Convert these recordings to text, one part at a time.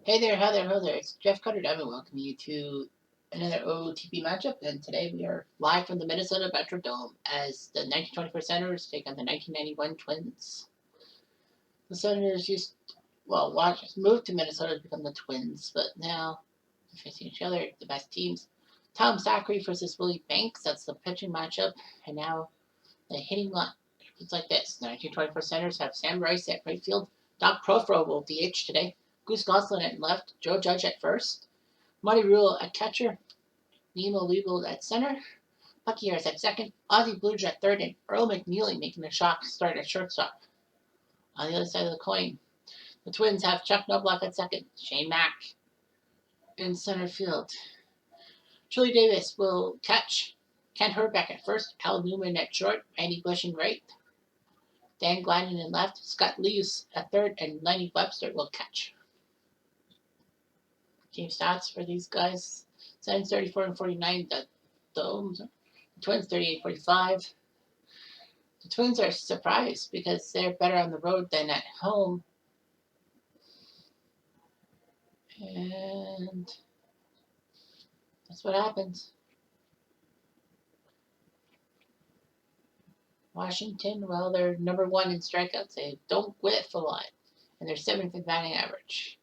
Hey there, hi there, hello there. It's Jeff Cutter Devin welcoming you to another OOTP matchup, and today we are live from the Minnesota Metrodome as the 1924 Senators take on the 1991 Twins. The Senators moved to Minnesota to become the Twins, but now they're facing each other, the best teams. Tom Zachary versus Willie Banks, that's the pitching matchup, and now the hitting line. It's like this. The 1924 Senators have Sam Rice at right field. Doc Profro will DH today. Goose Goslin at left. Joe Judge at first. Marty Rule at catcher. Nemo Weeble at center. Bucky Harris at second. Ozzie Bluge at third. And Earl McNeely making a shock start at shortstop. On the other side of the coin, the Twins have Chuck Knobloch at second. Shane Mack in center field. Julie Davis will catch. Kent Herbeck at first. Al Newman at short. Randy Bush in right. Dan Glennon in left, Scott Lees at third, and Lenny Webster will catch. Game stats for these guys: Sens 34-49, the Twins 38-45. The Twins are surprised because they're better on the road than at home, and that's what happens. Washington, well, they're number one in strikeouts. They don't whiff a lot, and they're 7th in batting average.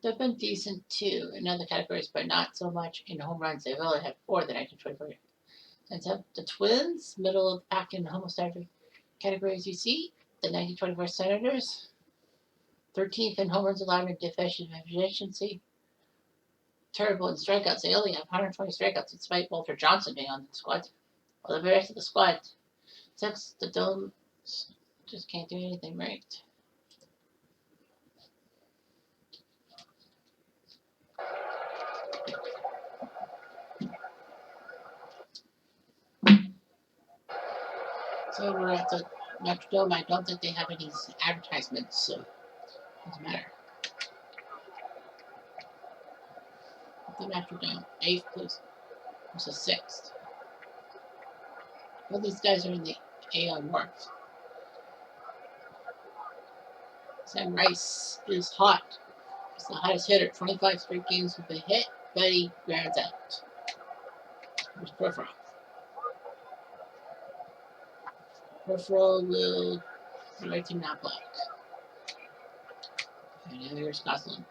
They've been decent too in other categories, but not so much in home runs. They've only had 4 the 1924. And so the Twins, middle of the pack in almost every category as you see. The 1924 Senators, 13th in home runs allowed and efficiency. Terrible in strikeouts. They only have 120 strikeouts despite Walter Johnson being on the squad. Well, the rest of the squad, since the Dome just can't do anything right. So we're at the Metrodome. I don't think they have any advertisements, so it doesn't matter. The Metrodome, 8th place versus 6th. Well, these guys are in the AL North. Sam Rice is hot. He's the hottest hitter. 25 straight games with a hit, but he grounds out. Here's Profro. Profro will right to Knobloch. And now here's Goslin.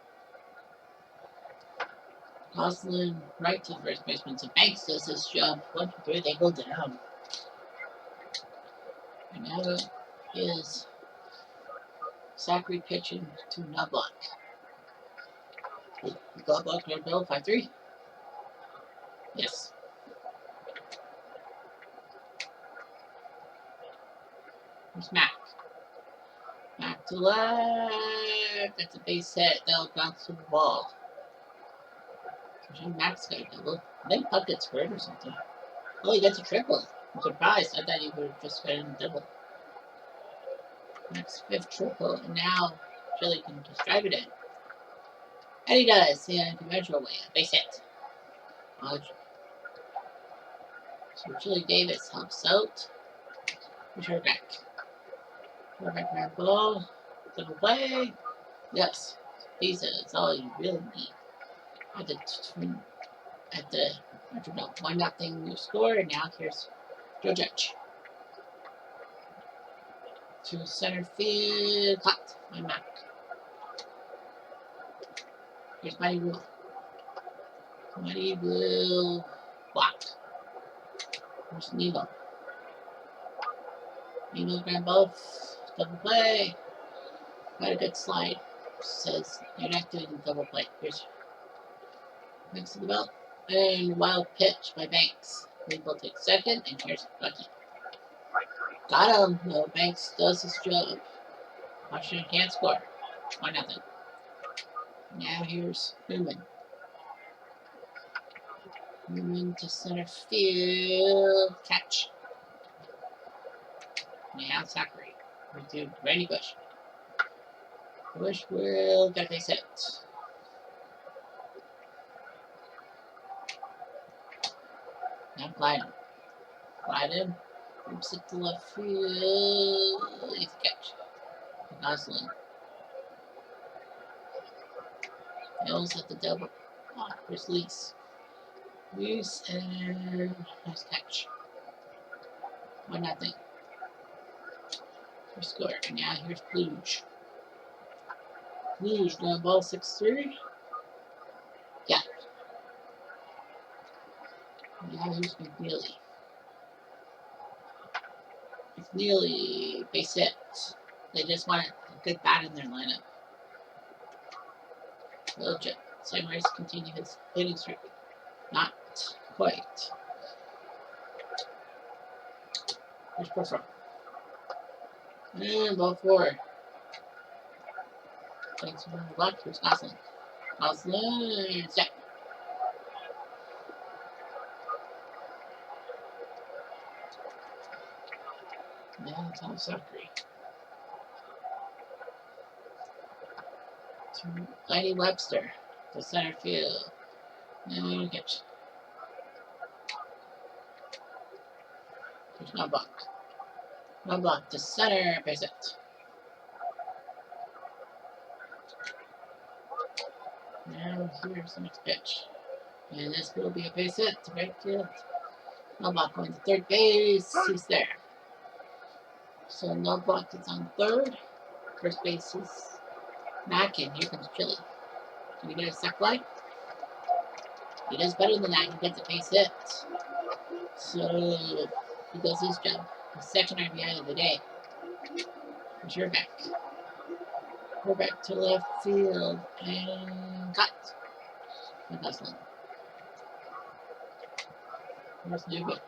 Goslin right to the first baseman. So Banks does his job. 1, 2, 3, they go down. And now is Zachary pitching to Knobloch. Knobloch red bill 5-3. Yes. Here's Mack. Back to left. That's a base hit. That'll bounce to the wall. Max got a double. I think Puck gets hurt or something. Oh, he gets a triple. I'm surprised. I thought he would have just gotten a double. Max 5th triple, and now Philly can just drive it in. And he does. Yeah, to measure away. A base hit. So Julie Davis helps out. Here's Herbeck. Herbeck ran below. Double play. Yes. That's all you really need. At the Metrodome. 1-0 new score, and now here's Joe Judge. To center field, caught by Mack. Here's Mighty Rule. Mighty Rule blocked. Here's Nemo. Nemo grand ball, double play. Quite a good slide. Says you're not doing double play. Here's next to the belt. And wild pitch by Banks. Nemo takes second, and here's Bucky. Got him. No, Banks does his job. Washington can't score. 1-0. Now here's Newman. Newman to center field. Catch. Now Zachary. We do Randy Bush. Bush will get a set. Now Glyden. Glyden moves it to left field. He's a catch. Goslin. Hills at the double. Oh, here's Lease. Lease and nice catch. 1-0. Here's score. And now here's Bluge. Bluge going ball 6-3. Yeah. Now here's McNeely. McNeely, base hit. They just want a good bat in their lineup. Legit. Samurais continue his hitting streak. Not quite. Here's Porfro. And ball 4. Thanks for the luck. Here's Goslin. Goslin. Yeah. Now Tom Zachary. To Lady Webster. To center field. And catch. There's no block. No block. To center. Base it. Now here's the next pitch. And this will be a base hit to right field. No block going to third base. He's there. So no block is on third. First base is Mack, and here comes Chili. Can he get a sac fly? He does better than that. He gets a base hit. So he does his job. The second RBI of the day. Here's Herbeck. Herbeck to left field and cut. And that's one. Here's Newman.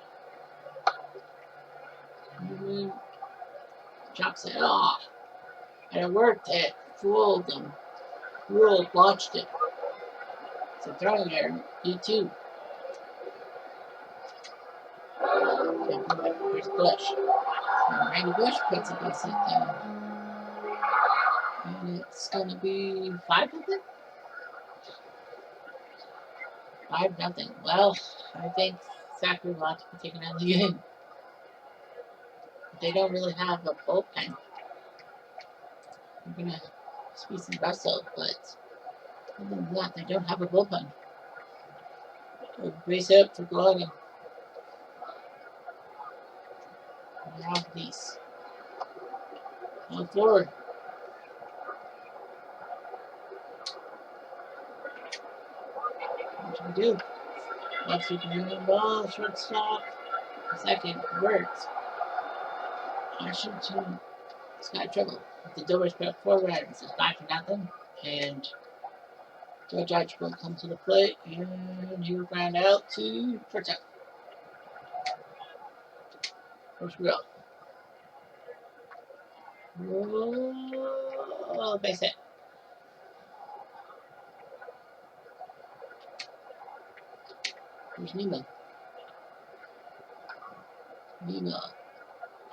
Newman chops it off. And it worked. It fooled them. Rule watched it. So throwing error. E2. Here's Bush. And Randy Bush puts a base hit down. And it's going to be 5-0? 5-0. Well, I think Zachary will have to be taken out of the game. They don't really have a bullpen. I'm going to squeeze some Russell, but other than that, they don't have a bullpen. So base hit for Gloggy. Now Lease. On forward. What should we do? Left super moving ball, shortstop. Second, works. Washington has got trouble. The Doors put up 4 runs. It's 5-0. And Judge will come to the plate. And he will ground out to shortstop. First real. Oh, base hit. Here's Nemo.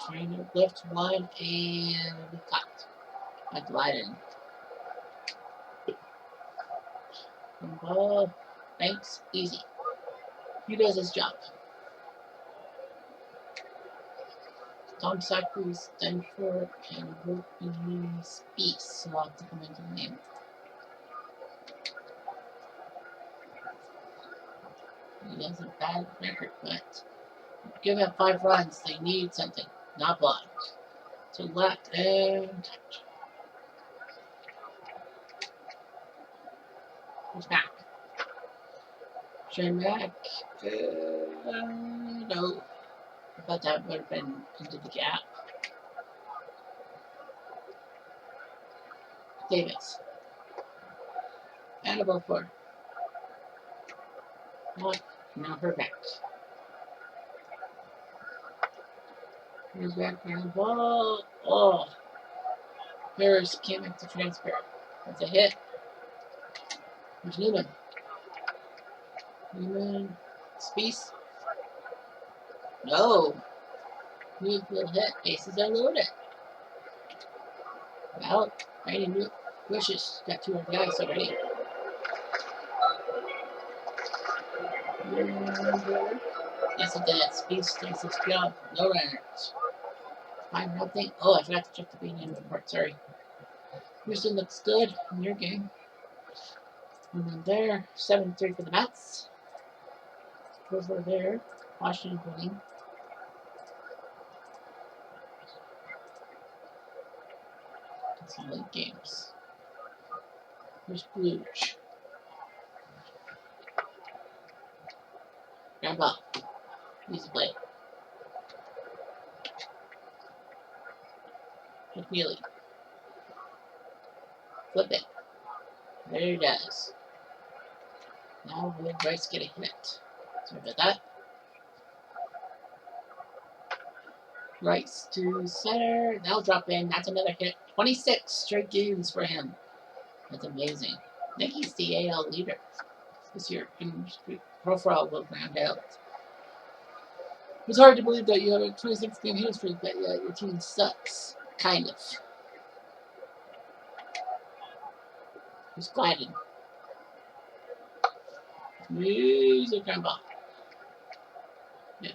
Trying to lift one and cut. At the light end. And ball. Thanks. Easy. He does his job. Tom Zachary's done for and work in space. So I'll have to come into the name. He has a bad record, but give him 5 runs. They need something. Not blocked. To left and touch. Here's Mack. Mack. No. But that would have been into the gap. Davis. And about 4. What? Now Herbeck. Herbeck ground ball. Oh. Harris came in to transfer. That's a hit. There's Newman. Newman. Space. No. Newfield hit. Bases are loaded. Well, Randy Wishes got 2 RBIs already. Yes, it did. Space takes its job. No runners. 5-0. Oh, I forgot to check the being in report. Sorry. Houston looks good in your game. And then there, 7-3 for the Mets. Over there, Washington winning. Some late games. Here's Bluge. Grab up. Easy play. McNeely. Flip it. There he does. Now Will Bryce get a hit. Sorry about that. Rice to center. That'll drop in. That's another hit. 26 straight games for him. That's amazing. I think he's the AL leader this year in profile will round out. It's hard to believe that you have a 26 game hitting streak, but yeah, your team sucks. Kind of. He's gliding. Music and ball. Yeah.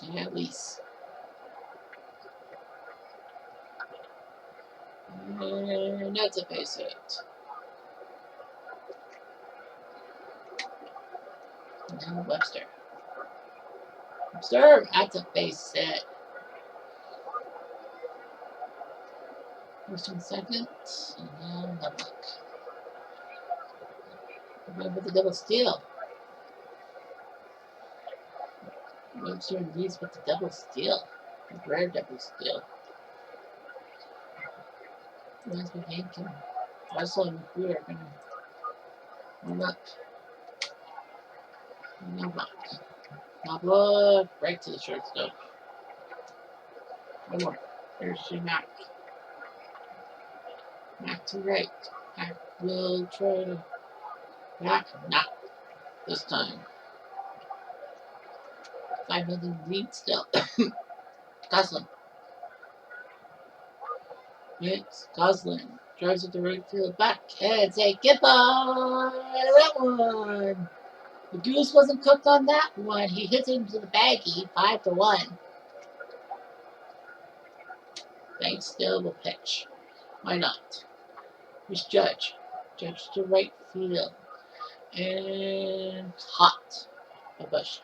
Yeah, at least. And that's a base hit. Now Webster. Webster, that's a base hit. First and second. And now double. Remember the double steal. Webster and Reese with the double steal. A rare double steal. As we game can Russell and McCrew are going to warm up. No block. No block. Right to the shortstop. One more. There's your Mac. Mac to right. Mac will try to back. Not this time. 5-0 lead still. Goslin. It's Goslin. Drives it to right field. Back. And say goodbye. That one. The goose wasn't cooked on that one. He hits it into the baggie. 5-1. Banks still will pitch. Why not? Here's Judge. Judge to right field. And hot. A bush.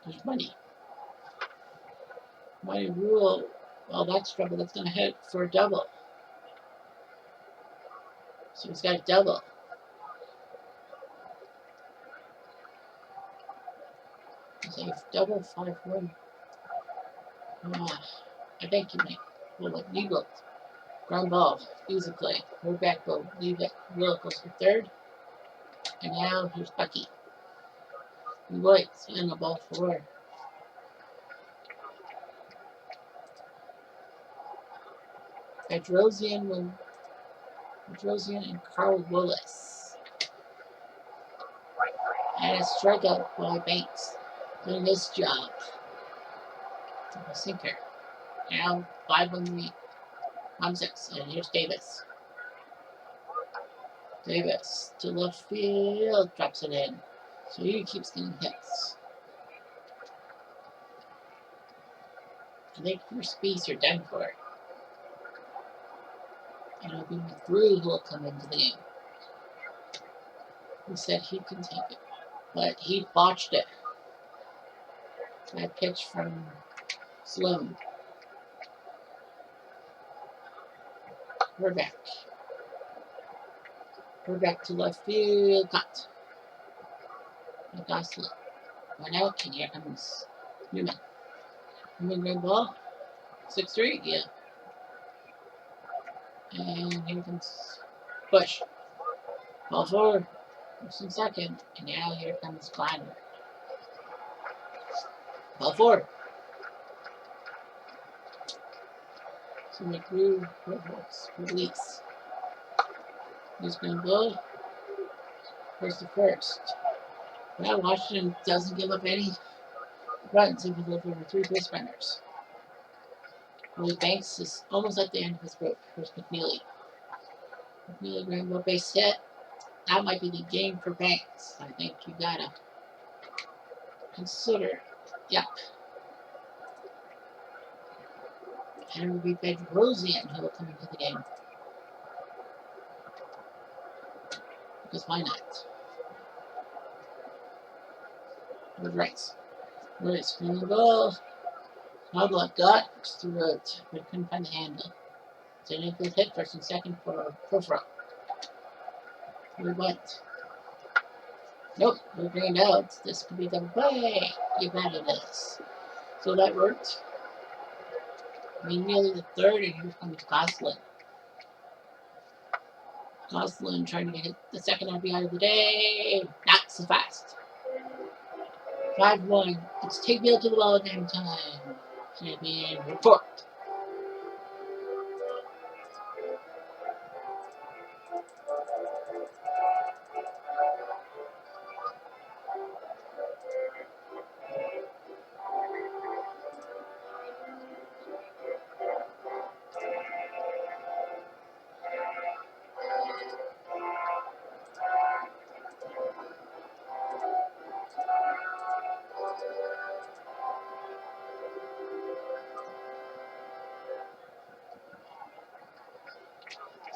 There's money. Money rule. Well, that's trouble. That's going to hit for a double. So he's got a double. He's a double 5-1. I think you make. Well, legal. Ground ball. Easy play. We're back. We'll leave it. Will goes for third. And now here's Bucky. He waits. And the ball 4. Bedrosian and Carl Willis. And a strikeout by Banks. Doing this job. A sinker. Now 5-1 lead. 1-6. And here's Davis. Davis to left field. Drops it in. So he keeps getting hits. I think for Speece you're done for. And it'll be McGrew who will come into the game. He said he can take it. But he botched it. That pitch from Sloan. We're back. We're back to left field. Cut. And Goslin. One out. And here comes Newman. Newman grand ball. 6-3. Yeah. And here comes Bush. Ball 4. First and second. And now here comes Kleiner. Ball 4. So McGrew release. He's going to blow. First to first. Well, Washington doesn't give up any runs. He will over 3 base runners. Willie Banks is almost at the end of his rope. Here's McNeely. McNeely grand base hit. That might be the game for Banks. I think you gotta consider. Yep. And it will be Bedrosian who will come into the game. Because why not? With rights. Right, spinning the ball. Bubble I got through it, but couldn't find the handle. So an infield hit first and second for Profro. We went. Nope, we're greened out. This could be double play. You bet it is. So that worked. We nearly the third, and here comes Goslin. Goslin trying to hit the second RBI of the day. Not so fast. 5-1. It's take Bill to the ball game time. Champion report.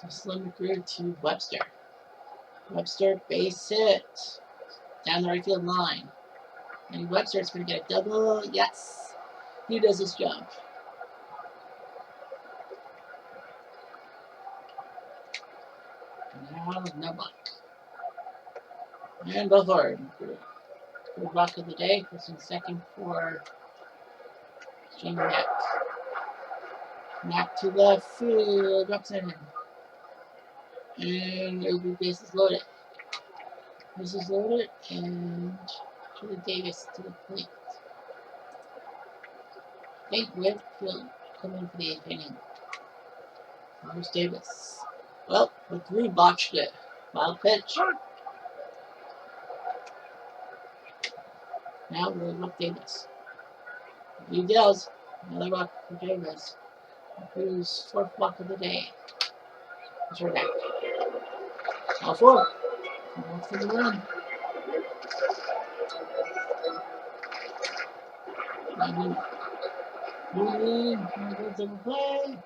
So Slim grew to Webster. Webster base hit down the right field line. And Webster's going to get a double. Yes, he does his job. Now no block. And go forward. Good block of the day. First and second for Jamie Mack. Mack to left field. Drops in. And it'll be bases loaded. Bases loaded. And Julie Davis to the plate. I think Whitfield coming for the 8th inning. Where's Davis? Well, McGree botched it. Wild pitch. Now we'll look Davis. He does. Another walk for Davis. McGree's 4th walk of the day. Turn back. All 4. Walk for the run. Moving. Double play.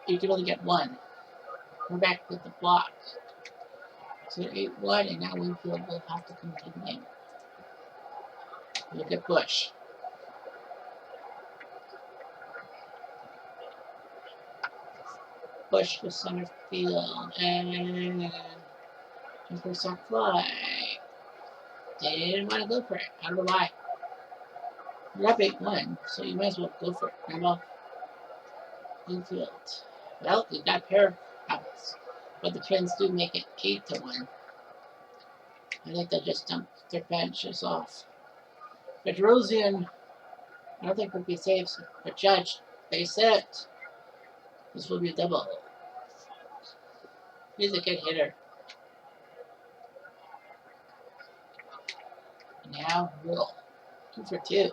You can only get 1. We're back with the block. So 8-1, and now Winfield will have to come to the game. Look at Bush. Bush to center field, and jumper sack fly. They didn't want to go for it. I don't know why. You're up 8-1, so you might as well go for it. Grab off Winfield. Well, you got a pair of outs, but the Twins do make it 8-1. I think they just dumped their benches off. But Rosian, I don't think would be safe. But Judge, base hit. This will be a double. He's a good hitter. Now Will. 2 for 2.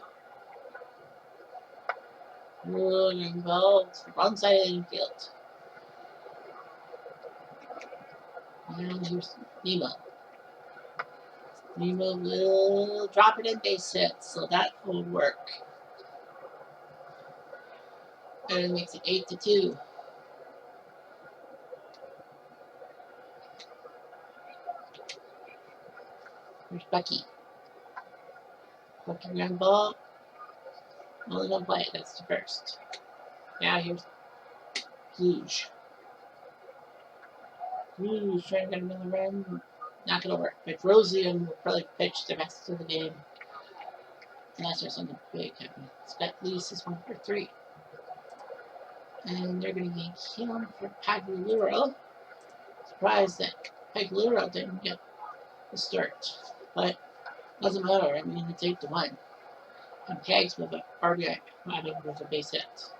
Will involved wrong side of the infield. And here's Nemo. Nemo will drop it in base hit, so that will work. And it makes it 8-2. Here's Bucky. Bucky ground ball. Only one play, that's the first. Now here's Luge. Luge trying to get another run. Not gonna work. But Rosian will probably pitch the rest of the game. Unless there's something big happening. Scott Lease is 1 for 3. And they're gonna yank him for Pagliaro. Surprised that Pagliaro didn't get the start. But doesn't matter. I mean, it's 8-1. And Pags with an RBI, with a base hit.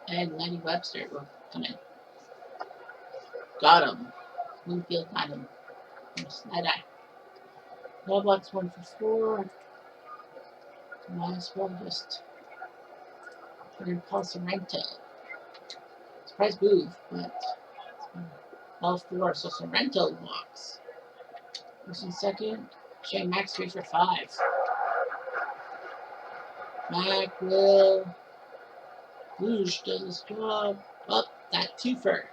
And Lenny Webster will come in. Got him. Winfield got him. Side-eye. No blocks 1 for 4. Might as well just put in Paul Sorrento. Surprise move, but all 4, so Sorrento walks. First and second. Shane Max 3 for 5. Mac will. Luge does his job. Up that 2-fer.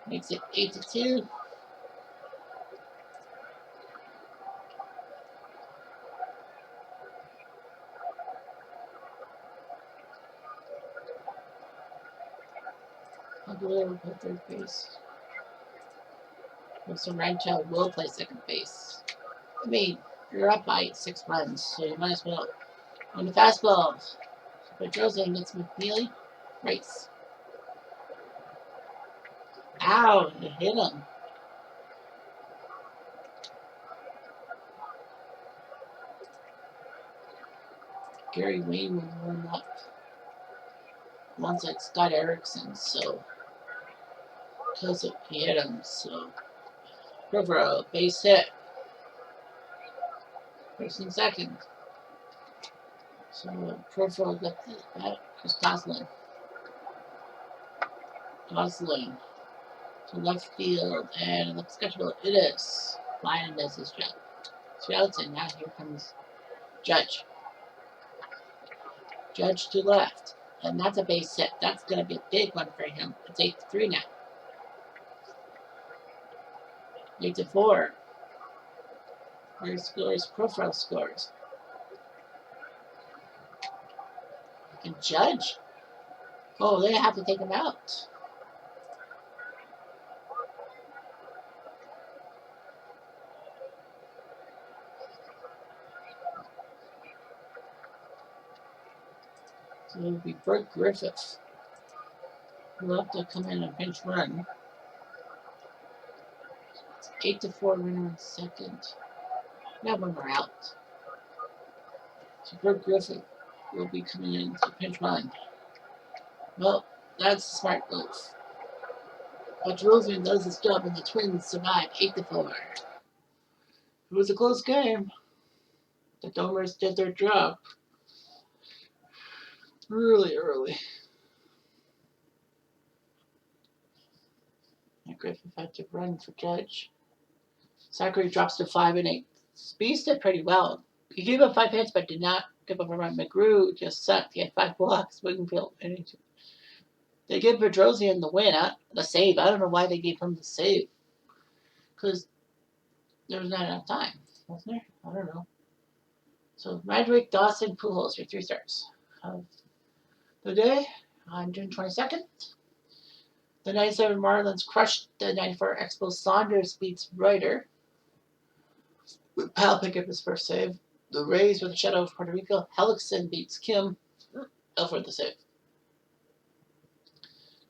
Makes it 8-2. Aguilera will play third base. So Rancho will play second base. I mean, you're up by 6 runs, so you might as well. On the fastball, Pedroza gets McNeely. Race. Ow, it hit him. Gary Wayne will warm up alongside Scott Erickson, so because he hit him, so Rivera, base hit. First and second. So Rivera got the bat. Here's Gosling. Gosling to left field, and let's schedule it. It is. Lyon does his job. 2 outs, and now here comes Judge. Judge to left. And that's a base hit. That's going to be a big one for him. It's 8-3 now. 8-4. Where scores? Profile scores. And Judge. Oh, they have to take him out. So it'll be Bert Griffith. Who'll have to come in and pinch run. It's 8-4 runner in second. Now when we're out. So Bert Griffith will be coming in to pinch run. Well, that's a smart move. But Rosen does his job and the Twins survive 8-4. It was a close game. The Domers did their job really early. And Griffith had to run for Judge. Zachary drops to 5-8. Speeds did pretty well. He gave up 5 hits but did not give up a run. McGrew just sucked. He had 5 walks. Wigginfield. They gave Bedrosian the win, the save. I don't know why they gave him the save. Because there was not enough time, wasn't there? I don't know. So Madrick, Dawson, Pujols, your 3 stars of the day on June 22nd. The 97 Marlins crushed the 94 Expos. Saunders beats Reuter. Powell picked up his first save. The Rays with a shutout of Puerto Rico. Hellickson beats Kim. Elford the save.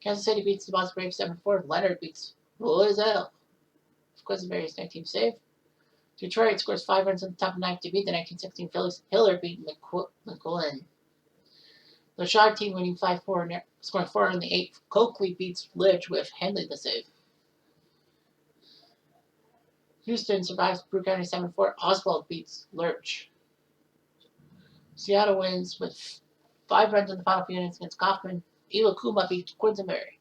Kansas City beats the Boston Braves 7-4. Leonard beats Loizal. Of course, the various 19 save. Detroit scores 5 runs in the top of 9 to beat the 1916 Phillies. Hiller beat McGowan. The Shaw team winning 5-4, scoring 4 in the 8th. Coakley beats Lidge with Henley the save. Houston survives Brew County 7-4. Oswald beats Lurch. Seattle wins with 5 runs in the final few innings against Kaufman. Iwakuma beats Quisenberry.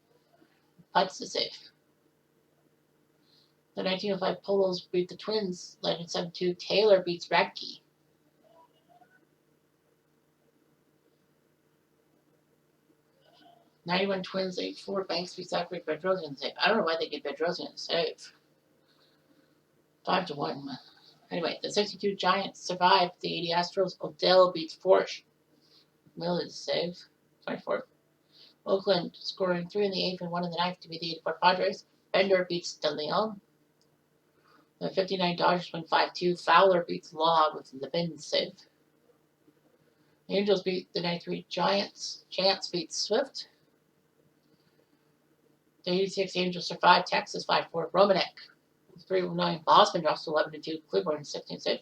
Putts the save. The 1905 Polos beat the Twins. Legend 7-2. Taylor beats Radke. '91 Twins 8-4. Banks beats Zachary Bedrosian the save. I don't know why they get Bedrosian the save. 5-1. Anyway, the 62 Giants survived the 80 Astros. Odell beats Forsh. Miller the save. 24th. Oakland scoring 3 in the 8th and 1 in the 9th to beat the 84 Padres. Bender beats De Leon. The 59 Dodgers win 5-2. Fowler beats Law with the bin save. The Angels beat the 93 Giants. Chance beats Swift. The 86 Angels survive Texas 5-4. Romanek 3-9. Boston drops to 11-2. Cleveland 16 save.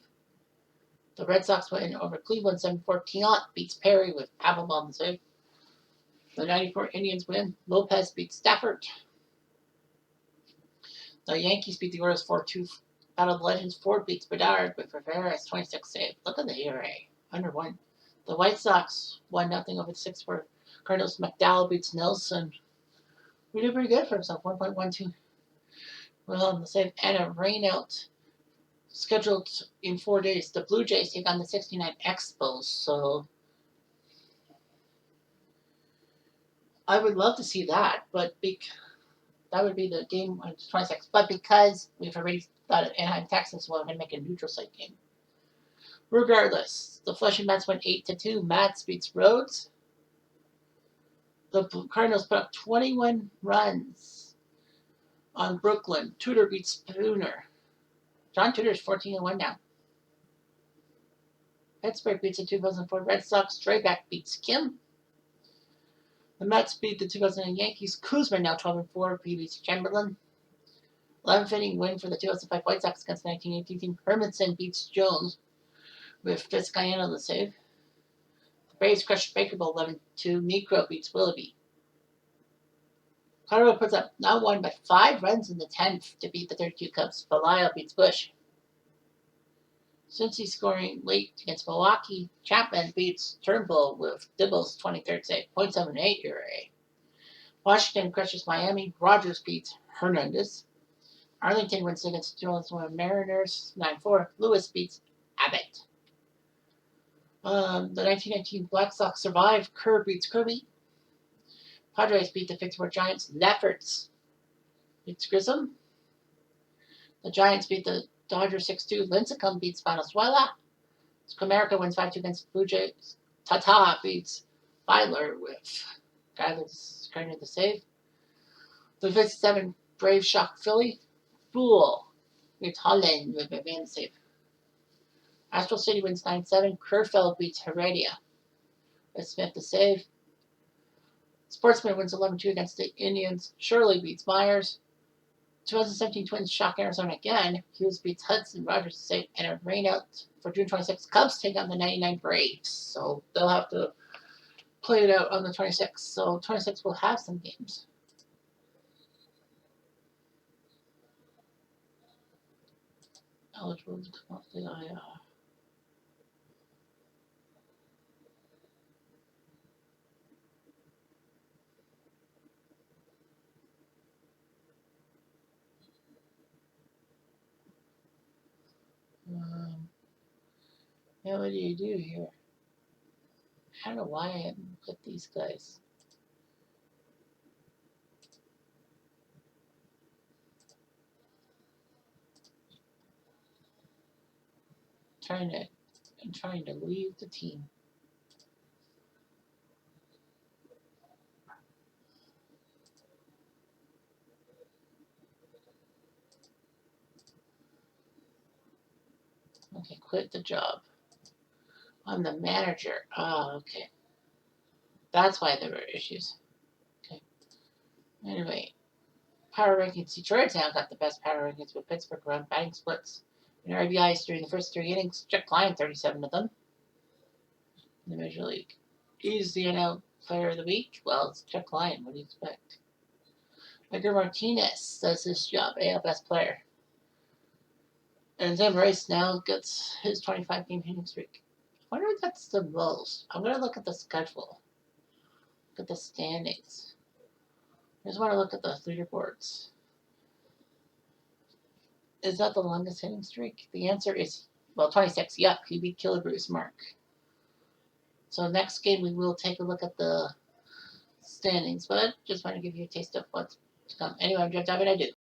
The Red Sox win over Cleveland 7-4. Tiant beats Perry with Applebaum the save. The 94 Indians win. Lopez beats Stafford. The Yankees beat the Orioles 4-2. Battle of the Legends. Ford beats Bedard with Rivera's 26 save. Look at the ERA. Under 1. The White Sox 1-0 over the 6-4 Cardinals. McDowell beats Nelson. We did pretty good for himself. 1.12. Well, on the save. And a rainout scheduled in 4 days. The Blue Jays take on the 69 Expos. So I would love to see that, but That would be the game on 26. But because we've already got it Anaheim, Texas, we're going to make a neutral site game. Regardless, the Flushing Mets went 8-2. Mets beats Rhodes. The Cardinals put up 21 runs on Brooklyn. Tudor beats Spooner. John Tudor's 14-1 now. Pittsburgh beats the 2004 Red Sox. Drayback beats Kim. The Mets beat the 2000 Yankees. Kuzma now 12-4. Beats Chamberlain. 11th inning win for the 2005 White Sox against the 1918 team. Hermanson beats Jones with Vizcaino the save. The Braves crushed Bakerball 11-2. Negro beats Willoughby. Colorado puts up not one but 5 runs in the 10th to beat the 32 Cubs. Belisle beats Bush. Cincy scoring late against Milwaukee. Chapman beats Turnbull with Dibble's 23rd save. .78 ERA. Washington crushes Miami. Rogers beats Hernandez. Arlington wins against the 2001 Mariners 9-4. Lewis beats Abbott. The 1919 Black Sox survive. Kerr beats Kirby. Padres beat the 54 Giants. Lefferts beats Grissom. The Giants beat the Dodgers 6-2. Lincecum beats Valenzuela. Comerica wins 5-2 against Blue Jays. Tata beats Filer with Guyless carrying the save. The 57 Braves shock Philly. Fool beats Holland with a man save. Astral City wins 9-7. Kerfeld beats Heredia with Smith the save. Sportsman wins 11-2 against the Indians. Shirley beats Myers. 2017 Twins shock Arizona again. Hughes beats Hudson. Rogers save and a rain out for June 26. Cubs take on the 99 Braves. So they'll have to play it out on the 26th. So 26 will have some games. Eligible to come off the IR. Now what do you do here? I don't know why I haven't put these guys. I'm trying to leave the team. Okay, quit the job. I'm the manager. Oh, okay. That's why there were issues. Okay. Anyway, power rankings. Detroit now got the best power rankings with Pittsburgh around batting splits and RBIs during the first 3 innings. Chuck Klein, 37 of them in the Major League. He's the NL Player of the Week. Well, it's Chuck Klein. What do you expect? Edgar Martinez does his job. AL Best Player. And Tim Rice now gets his 25-game hitting streak. I wonder if that's the most. I'm going to look at the schedule. Look at the standings. I just want to look at the leaderboards. Is that the longest hitting streak? The answer is, well, 26. Yup, he beat Killebrew's mark. So next game we will take a look at the standings, but just want to give you a taste of what's to come. Anyway, I'm Jeff David. I do.